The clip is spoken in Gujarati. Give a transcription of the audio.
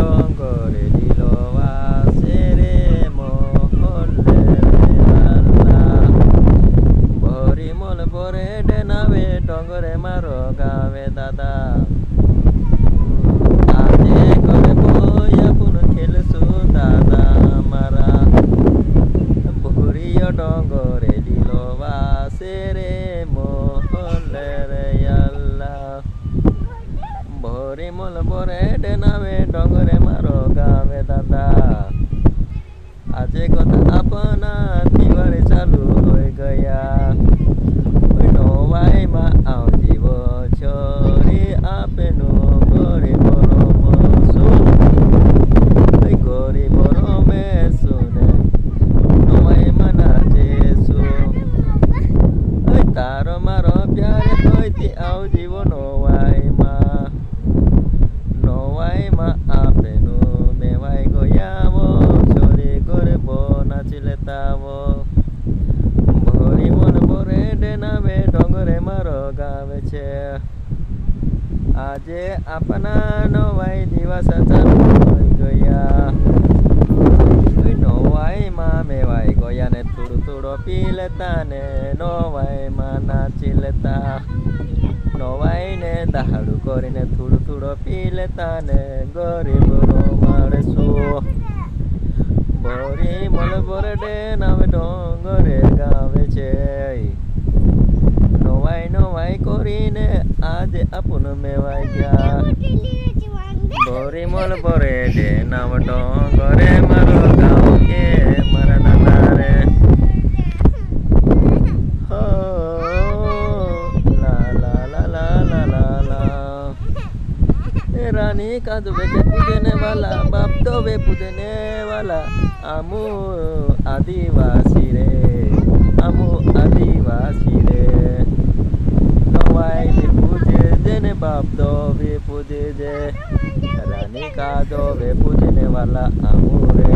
ডঙ্গরে দিল বাসে রে মহলে আল্লাহ ভরি মল পরে ডেনাবে ডঙ্গরে মারো গাবে দাদা আজে করে বইয়া পুন খেলছু দাদা মারা ভরিও ডঙ্গরে দিল বাসে রে মহলে আল্লাহ ভরি মল পরে ডেনাবে ডঙ্গরে মারো গাবে দাদা આજે কথা આપના દિવાળે ચાલુ હોઈ ગયા નવાઈમાં આવજીવ છોરી આપેનું ગરીબ રમશું ગરીબ રમેશું ને નવાઈમાં નાચેશું તારો મારો પ્યારે હોયથી આવજીવ નવાઈમાં આપેનું મેવાઈ ગયાવો છોરી ગરીબ નાચી લેતાવો ભરી મન ભરે ડેનાવે ડોંગરે મારો ગાવે છે આજે આપના નવાઈ દિવસ ચાલુ હોઈ ગયા નવાઈમાં મેવાઈ ગયા ને થોડું થોડો પી લેતા ને નવાઈમાં નાચી લેતા નવાઈને દાડું કરીને થોડું થોડો પી લેતા ને ગરીબ રમાડશું ભરી મલ ભરે ડેનાવે ડોંગરે ગાવે છે નવાઈ કરીને આજે આપણ મેવાઈ ગયા ભરી મલ ભરે ડેનાવે ડોંગરે મારો ગાવ કે મારા દાદા રે रानी का दुबे के पूजने वाला बाप दोबे पूजने वाला आमू आदिवासी रे आमू आदिवासी रे नवाई भी पूजे देने बाप दोबे पूजे दे रानी का दोबे पूजने वाला आमू रे